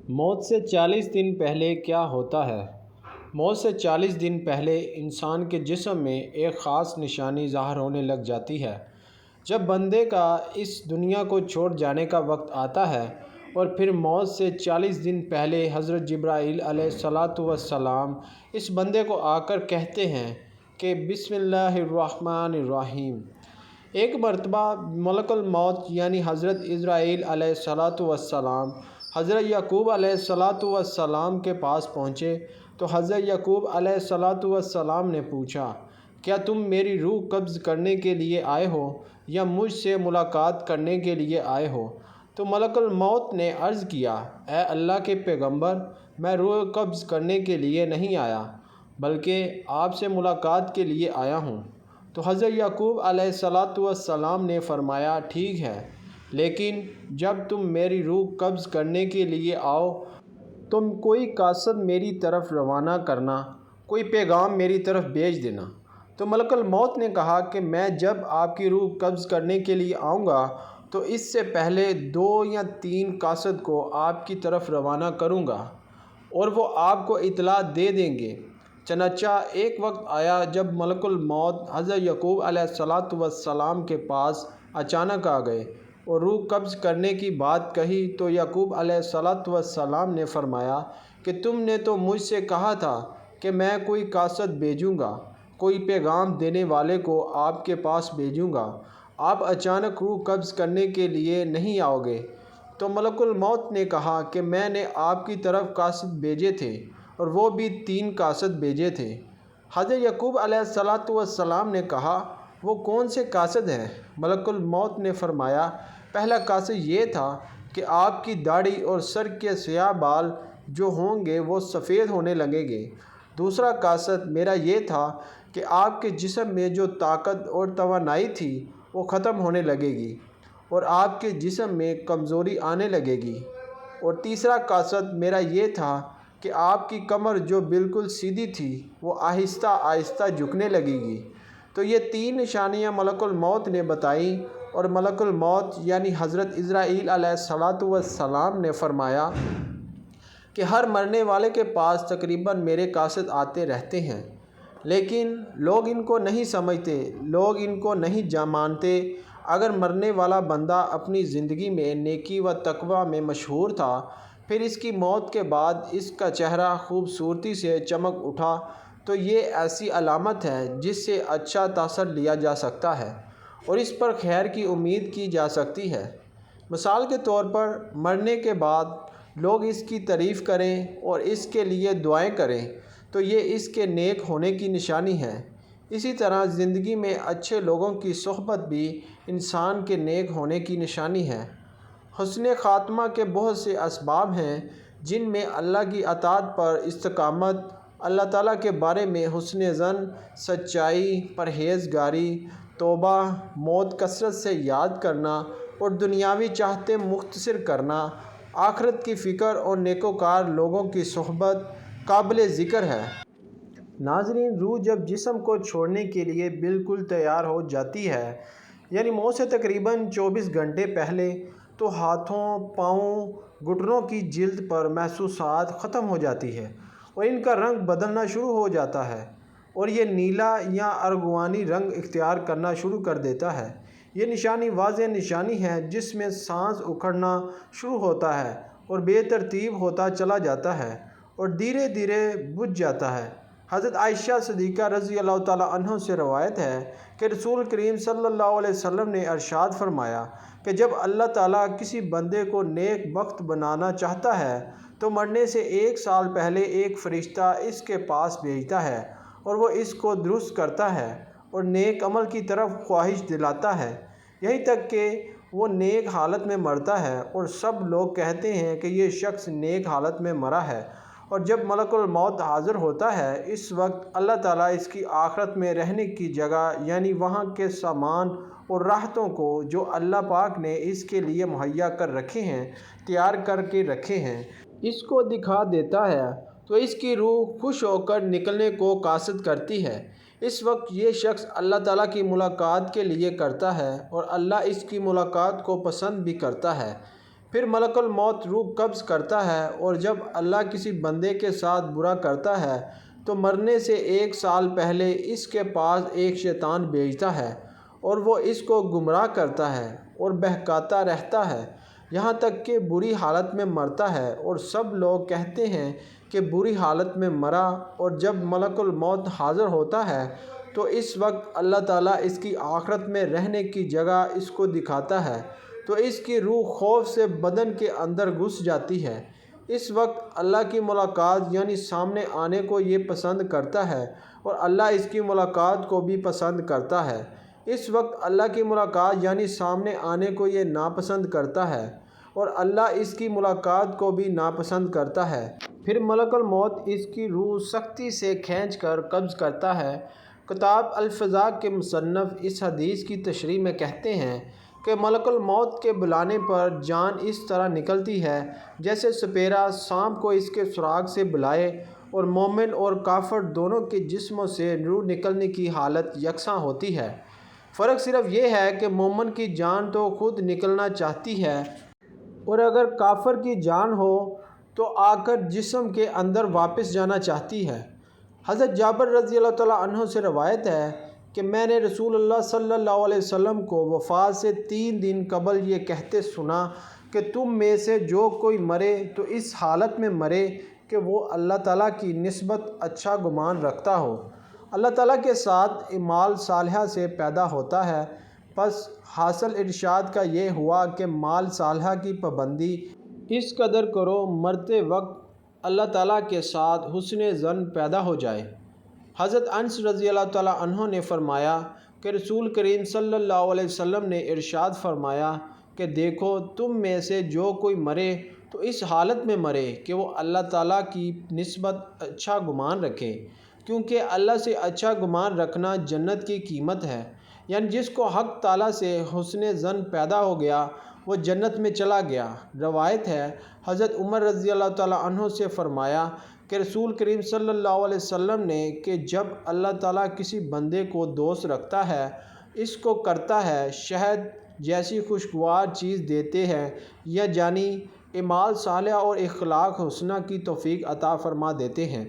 موت سے 40 دن پہلے کیا ہوتا ہے؟ موت سے 40 دن پہلے انسان کے جسم میں ایک خاص نشانی ظاہر ہونے لگ جاتی ہے۔ جب بندے کا اس دنیا کو چھوڑ جانے کا وقت آتا ہے اور پھر موت سے 40 دن پہلے حضرت جبرائیل علیہ السلام اس بندے کو آ کر کہتے ہیں کہ بسم اللہ الرحمن الرحیم۔ ایک مرتبہ ملک الموت یعنی حضرت عزرائیل علیہ السلام حضرت یعقوب علیہ السلام کے پاس پہنچے تو حضرت یعقوب علیہ السلام نے پوچھا، کیا تم میری روح قبض کرنے کے لیے آئے ہو یا مجھ سے ملاقات کرنے کے لیے آئے ہو؟ تو ملک الموت نے عرض کیا، اے اللہ کے پیغمبر، میں روح قبض کرنے کے لیے نہیں آیا بلکہ آپ سے ملاقات کے لیے آیا ہوں۔ تو حضرت یعقوب علیہ السلام نے فرمایا، ٹھیک ہے، لیکن جب تم میری روح قبض کرنے کے لیے آؤ تم کوئی قاصد میری طرف روانہ کرنا، کوئی پیغام میری طرف بھیج دینا۔ تو ملک الموت نے کہا کہ میں جب آپ کی روح قبض کرنے کے لیے آؤں گا تو اس سے پہلے 2 یا 3 قاصد کو آپ کی طرف روانہ کروں گا اور وہ آپ کو اطلاع دے دیں گے۔ چنانچہ ایک وقت آیا جب ملک الموت حضرت یعقوب علیہ السلام کے پاس اچانک آ گئے اور روح قبض کرنے کی بات کہی تو یعقوب علیہ السلام نے فرمایا کہ تم نے تو مجھ سے کہا تھا کہ میں کوئی قاصد بھیجوں گا، کوئی پیغام دینے والے کو آپ کے پاس بھیجوں گا، آپ اچانک روح قبض کرنے کے لیے نہیں آؤ گے۔ تو ملک الموت نے کہا کہ میں نے آپ کی طرف قاصد بھیجے تھے اور وہ بھی 3 قاصد بھیجے تھے۔ حضرت یعقوب علیہ السلام نے کہا، وہ کون سے قاصد ہیں؟ ملک الموت نے فرمایا، پہلا قاصد یہ تھا کہ آپ کی داڑھی اور سر کے سیاہ بال جو ہوں گے وہ سفید ہونے لگیں گے۔ دوسرا قاصد میرا یہ تھا کہ آپ کے جسم میں جو طاقت اور توانائی تھی وہ ختم ہونے لگے گی اور آپ کے جسم میں کمزوری آنے لگے گی۔ اور تیسرا قاصد میرا یہ تھا کہ آپ کی کمر جو بالکل سیدھی تھی وہ آہستہ آہستہ جھکنے لگے گی۔ تو یہ 3 نشانیاں ملک الموت نے بتائیں اور ملک الموت یعنی حضرت عزرائیل علیہ السلام نے فرمایا کہ ہر مرنے والے کے پاس تقریباً میرے قاصد آتے رہتے ہیں، لیکن لوگ ان کو نہیں سمجھتے، لوگ ان کو نہیں مانتے۔ اگر مرنے والا بندہ اپنی زندگی میں نیکی و تقوی میں مشہور تھا، پھر اس کی موت کے بعد اس کا چہرہ خوبصورتی سے چمک اٹھا تو یہ ایسی علامت ہے جس سے اچھا تاثر لیا جا سکتا ہے اور اس پر خیر کی امید کی جا سکتی ہے۔ مثال کے طور پر مرنے کے بعد لوگ اس کی تعریف کریں اور اس کے لیے دعائیں کریں تو یہ اس کے نیک ہونے کی نشانی ہے۔ اسی طرح زندگی میں اچھے لوگوں کی صحبت بھی انسان کے نیک ہونے کی نشانی ہے۔ حسن خاتمہ کے بہت سے اسباب ہیں جن میں اللہ کی اطاعت پر استقامت، اللہ تعالیٰ کے بارے میں حسن ظن، سچائی، پرہیزگاری، توبہ، موت کثرت سے یاد کرنا اور دنیاوی چاہتیں مختصر کرنا، آخرت کی فکر اور نیکوکار لوگوں کی صحبت قابل ذکر ہے۔ ناظرین، روح جب جسم کو چھوڑنے کے لیے بالکل تیار ہو جاتی ہے یعنی موت سے تقریباً 24 گھنٹے پہلے، تو ہاتھوں، پاؤں، گھٹنوں کی جلد پر محسوسات ختم ہو جاتی ہے اور ان کا رنگ بدلنا شروع ہو جاتا ہے اور یہ نیلا یا ارغوانی رنگ اختیار کرنا شروع کر دیتا ہے۔ یہ نشانی واضح نشانی ہے جس میں سانس اکھڑنا شروع ہوتا ہے اور بے ترتیب ہوتا چلا جاتا ہے اور دھیرے دھیرے بجھ جاتا ہے۔ حضرت عائشہ صدیقہ رضی اللہ تعالیٰ عنہ سے روایت ہے کہ رسول کریم صلی اللہ علیہ وسلم نے ارشاد فرمایا کہ جب اللہ تعالیٰ کسی بندے کو نیک بخت بنانا چاہتا ہے تو مرنے سے 1 سال پہلے ایک فرشتہ اس کے پاس بھیجتا ہے اور وہ اس کو درست کرتا ہے اور نیک عمل کی طرف خواہش دلاتا ہے، یہیں تک کہ وہ نیک حالت میں مرتا ہے اور سب لوگ کہتے ہیں کہ یہ شخص نیک حالت میں مرا ہے۔ اور جب ملک الموت حاضر ہوتا ہے اس وقت اللہ تعالیٰ اس کی آخرت میں رہنے کی جگہ یعنی وہاں کے سامان اور راحتوں کو جو اللہ پاک نے اس کے لیے مہیا کر رکھے ہیں، تیار کر کے رکھے ہیں، اس کو دکھا دیتا ہے تو اس کی روح خوش ہو کر نکلنے کو قاصد کرتی ہے۔ اس وقت یہ شخص اللہ تعالیٰ کی ملاقات کے لیے کرتا ہے اور اللہ اس کی ملاقات کو پسند بھی کرتا ہے۔ پھر ملک الموت روح قبض کرتا ہے، اور جب اللہ کسی بندے کے ساتھ برا کرتا ہے تو مرنے سے 1 سال پہلے اس کے پاس ایک شیطان بھیجتا ہے، اور وہ اس کو گمراہ کرتا ہے اور بہکاتا رہتا ہے یہاں تک کہ بری حالت میں مرتا ہے، اور سب لوگ کہتے ہیں کہ بری حالت میں مرا۔ اور جب ملک الموت حاضر ہوتا ہے تو اس وقت اللہ تعالیٰ اس کی آخرت میں رہنے کی جگہ اس کو دکھاتا ہے، تو اس کی روح خوف سے بدن کے اندر گھس جاتی ہے۔ اس وقت اللہ کی ملاقات یعنی سامنے آنے کو یہ پسند کرتا ہے، اور اللہ اس کی ملاقات کو بھی پسند کرتا ہے۔ اس وقت اللہ کی ملاقات یعنی سامنے آنے کو یہ ناپسند کرتا ہے، اور اللہ اس کی ملاقات کو بھی ناپسند کرتا ہے۔ پھر ملک الموت اس کی روح سختی سے کھینچ کر قبض کرتا ہے۔ کتاب الفضاء کے مصنف اس حدیث کی تشریح میں کہتے ہیں کہ ملک الموت کے بلانے پر جان اس طرح نکلتی ہے جیسے سپیرا سانپ کو اس کے سراغ سے بلائے، اور مومن اور کافر دونوں کے جسموں سے روح نکلنے کی حالت یکساں ہوتی ہے۔ فرق صرف یہ ہے کہ مومن کی جان تو خود نکلنا چاہتی ہے، اور اگر کافر کی جان ہو تو آ کر جسم کے اندر واپس جانا چاہتی ہے۔ حضرت جابر رضی اللہ تعالیٰ عنہ سے روایت ہے کہ میں نے رسول اللہ صلی اللہ علیہ وسلم کو وفات سے 3 دن قبل یہ کہتے سنا کہ تم میں سے جو کوئی مرے تو اس حالت میں مرے کہ وہ اللہ تعالیٰ کی نسبت اچھا گمان رکھتا ہو، اللہ تعالیٰ کے ساتھ اعمال صالحہ سے پیدا ہوتا ہے۔ پس حاصل ارشاد کا یہ ہوا کہ مال صالحہ کی پابندی اس قدر کرو مرتے وقت اللہ تعالیٰ کے ساتھ حسن ظن پیدا ہو جائے۔ حضرت انس رضی اللہ تعالیٰ عنہ نے فرمایا کہ رسول کریم صلی اللہ علیہ وسلم نے ارشاد فرمایا کہ دیکھو تم میں سے جو کوئی مرے تو اس حالت میں مرے کہ وہ اللہ تعالیٰ کی نسبت اچھا گمان رکھے، کیونکہ اللہ سے اچھا گمان رکھنا جنت کی قیمت ہے، یعنی جس کو حق تعالیٰ سے حسن ظن پیدا ہو گیا وہ جنت میں چلا گیا۔ روایت ہے حضرت عمر رضی اللہ تعالیٰ عنہ سے فرمایا کہ رسول کریم صلی اللہ علیہ وسلم نے کہ جب اللہ تعالیٰ کسی بندے کو دوست رکھتا ہے اس کو کرتا ہے شہد جیسی خوشگوار چیز دیتے ہیں، یا جانی اعمال صالحہ اور اخلاق حسنہ کی توفیق عطا فرما دیتے ہیں۔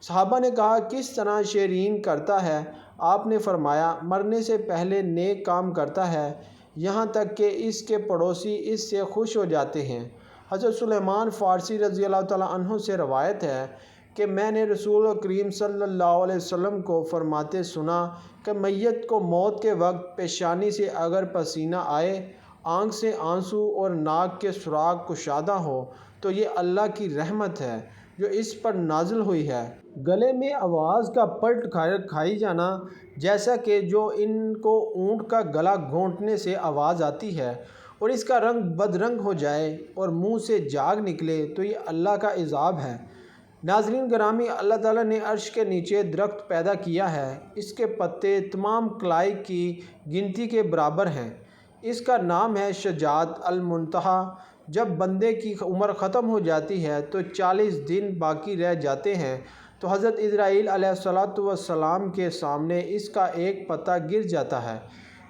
صحابہ نے کہا کس طرح شیرین کرتا ہے؟ آپ نے فرمایا مرنے سے پہلے نیک کام کرتا ہے یہاں تک کہ اس کے پڑوسی اس سے خوش ہو جاتے ہیں۔ حضرت سلیمان فارسی رضی اللہ تعالیٰ عنہ سے روایت ہے کہ میں نے رسول کریم صلی اللہ علیہ وسلم کو فرماتے سنا کہ میت کو موت کے وقت پیشانی سے اگر پسینہ آئے، آنکھ سے آنسو اور ناک کے سراغ کشادہ ہو تو یہ اللہ کی رحمت ہے جو اس پر نازل ہوئی ہے۔ گلے میں آواز کا پلٹ کھائی جانا، جیسا کہ جو ان کو اونٹ کا گلا گھونٹنے سے آواز آتی ہے، اور اس کا رنگ بدرنگ ہو جائے اور منہ سے جاگ نکلے تو یہ اللہ کا عذاب ہے۔ ناظرین گرامی، اللہ تعالیٰ نے عرش کے نیچے درخت پیدا کیا ہے، اس کے پتے تمام خلائق کی گنتی کے برابر ہیں۔ اس کا نام ہے شجاعت المنتہی۔ جب بندے کی عمر ختم ہو جاتی ہے تو 40 دن باقی رہ جاتے ہیں تو حضرت اسرائیل علیہ السلام کے سامنے اس کا ایک پتا گر جاتا ہے،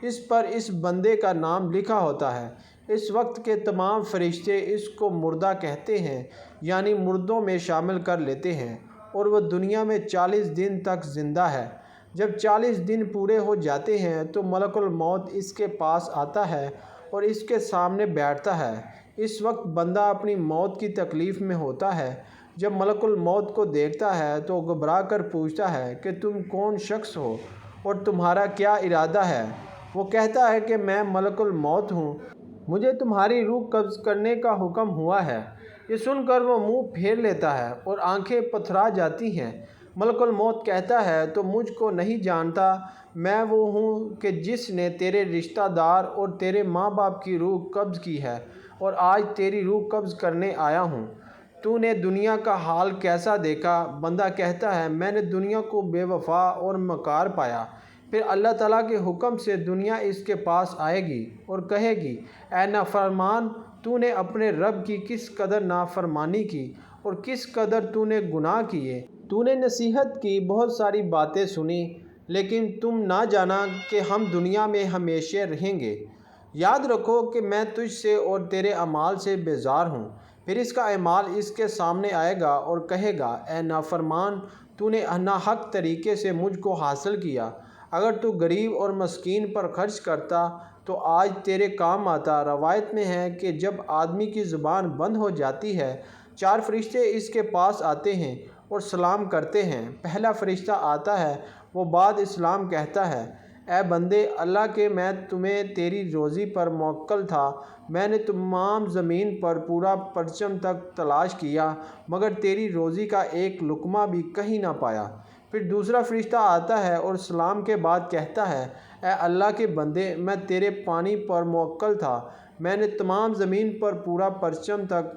اس پر اس بندے کا نام لکھا ہوتا ہے۔ اس وقت کے تمام فرشتے اس کو مردہ کہتے ہیں، یعنی مردوں میں شامل کر لیتے ہیں، اور وہ دنیا میں 40 دن تک زندہ ہے۔ جب 40 دن پورے ہو جاتے ہیں تو ملک الموت اس کے پاس آتا ہے اور اس کے سامنے بیٹھتا ہے۔ اس وقت بندہ اپنی موت کی تکلیف میں ہوتا ہے۔ جب ملک الموت کو دیکھتا ہے تو گھبرا کر پوچھتا ہے کہ تم کون شخص ہو اور تمہارا کیا ارادہ ہے؟ وہ کہتا ہے کہ میں ملک الموت ہوں، مجھے تمہاری روح قبض کرنے کا حکم ہوا ہے۔ یہ سن کر وہ منہ پھیر لیتا ہے اور آنکھیں پتھرا جاتی ہیں۔ ملک الموت کہتا ہے تو مجھ کو نہیں جانتا؟ میں وہ ہوں کہ جس نے تیرے رشتہ دار اور تیرے ماں باپ کی روح قبض کی ہے، اور آج تیری روح قبض کرنے آیا ہوں۔ تو نے دنیا کا حال کیسا دیکھا؟ بندہ کہتا ہے میں نے دنیا کو بے وفا اور مکار پایا۔ پھر اللہ تعالیٰ کے حکم سے دنیا اس کے پاس آئے گی اور کہے گی اے نافرمان، تو نے اپنے رب کی کس قدر نافرمانی کی اور کس قدر تو نے گناہ کیے۔ تو نے نصیحت کی، بہت ساری باتیں سنی، لیکن تم نہ جانا کہ ہم دنیا میں ہمیشہ رہیں گے۔ یاد رکھو کہ میں تجھ سے اور تیرے اعمال سے بیزار ہوں۔ پھر اس کا اعمال اس کے سامنے آئے گا اور کہے گا، اے نافرمان، تو نے ناحق طریقے سے مجھ کو حاصل کیا۔ اگر تو غریب اور مسکین پر خرچ کرتا تو آج تیرے کام آتا۔ روایت میں ہے کہ جب آدمی کی زبان بند ہو جاتی ہے، 4 فرشتے اس کے پاس آتے ہیں اور سلام کرتے ہیں۔ پہلا فرشتہ آتا ہے، وہ بعد اسلام کہتا ہے، اے بندے اللہ کے، میں تمہیں تیری روزی پر موکل تھا۔ میں نے تمام زمین پر پورا پرچم تک تلاش کیا مگر تیری روزی کا ایک لقمہ بھی کہیں نہ پایا۔ پھر دوسرا فرشتہ آتا ہے اور سلام کے بعد کہتا ہے، اے اللہ کے بندے، میں تیرے پانی پر موکل تھا۔ میں نے تمام زمین پر پورا پرچم تک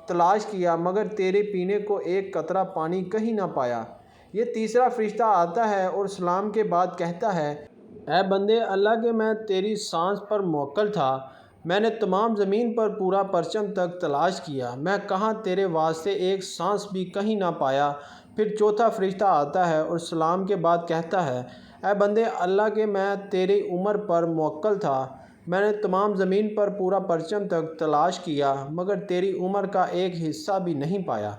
تلاش کیا مگر تیرے پینے کو ایک قطرہ پانی کہیں نہ پایا۔ یہ تیسرا فرشتہ آتا ہے اور سلام کے بعد کہتا ہے، اے بندے اللہ کے، میں تیری سانس پر موکل تھا۔ میں نے تمام زمین پر پورا پرچم تک تلاش کیا، میں کہاں تیرے واسطے ایک سانس بھی کہیں نہ پایا۔ پھر چوتھا فرشتہ آتا ہے اور سلام کے بعد کہتا ہے، اے بندے اللہ کے، میں تیری عمر پر موکل تھا۔ میں نے تمام زمین پر پورا پرچم تک تلاش کیا مگر تیری عمر کا ایک حصہ بھی نہیں پایا۔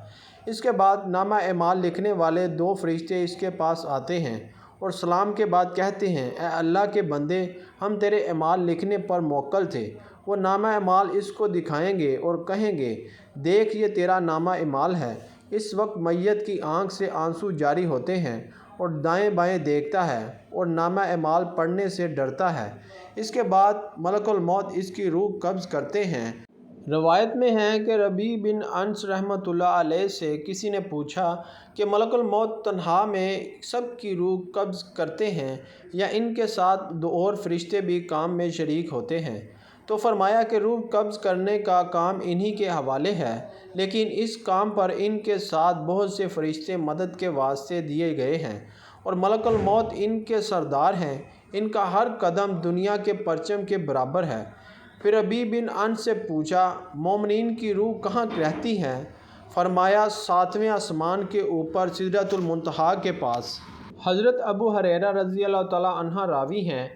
اس کے بعد نامہ اعمال لکھنے والے 2 فرشتے اس کے پاس آتے ہیں اور سلام کے بعد کہتے ہیں، اے اللہ کے بندے، ہم تیرے اعمال لکھنے پر موکل تھے۔ وہ نامہ اعمال اس کو دکھائیں گے اور کہیں گے، دیکھ یہ تیرا نامہ اعمال ہے۔ اس وقت میت کی آنکھ سے آنسو جاری ہوتے ہیں اور دائیں بائیں دیکھتا ہے اور نامہ اعمال پڑھنے سے ڈرتا ہے۔ اس کے بعد ملک الموت اس کی روح قبض کرتے ہیں۔ روایت میں ہے کہ ربیع بن انس رحمۃ اللہ علیہ سے کسی نے پوچھا کہ ملک الموت تنہا میں سب کی روح قبض کرتے ہیں یا ان کے ساتھ 2 اور فرشتے بھی کام میں شریک ہوتے ہیں؟ تو فرمایا کہ روح قبض کرنے کا کام انہی کے حوالے ہے، لیکن اس کام پر ان کے ساتھ بہت سے فرشتے مدد کے واسطے دیے گئے ہیں اور ملک الموت ان کے سردار ہیں۔ ان کا ہر قدم دنیا کے پرچم کے برابر ہے۔ پھر ربیع بن انس سے پوچھا، مومنین کی روح کہاں رہتی ہے؟ فرمایا 7ویں آسمان کے اوپر سدرۃ المنتہیٰ کے پاس۔ حضرت ابو ہریرہ رضی اللہ تعالیٰ عنہ راوی ہیں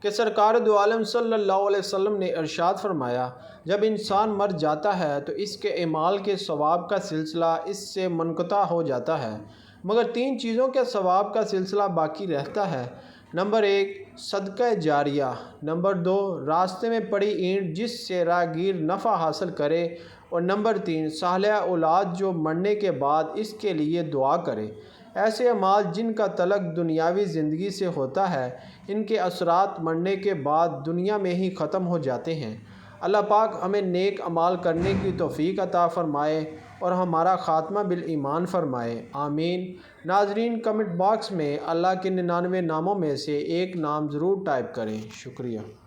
کہ سرکار دو عالم صلی اللہ علیہ وسلم نے ارشاد فرمایا، جب انسان مر جاتا ہے تو اس کے اعمال کے ثواب کا سلسلہ اس سے منقطع ہو جاتا ہے مگر 3 چیزوں کے ثواب کا سلسلہ باقی رہتا ہے۔ نمبر 1 صدقہ جاریہ، نمبر 2 راستے میں پڑی اینٹ جس سے راہگیر نفع حاصل کرے، اور نمبر 3 صالح اولاد جو مرنے کے بعد اس کے لیے دعا کرے۔ ایسے اعمال جن کا تعلق دنیاوی زندگی سے ہوتا ہے، ان کے اثرات مرنے کے بعد دنیا میں ہی ختم ہو جاتے ہیں۔ اللہ پاک ہمیں نیک اعمال کرنے کی توفیق عطا فرمائے اور ہمارا خاتمہ بالایمان فرمائے، آمین۔ ناظرین، کمنٹ باکس میں اللہ کے 99 ناموں میں سے ایک نام ضرور ٹائپ کریں۔ شکریہ۔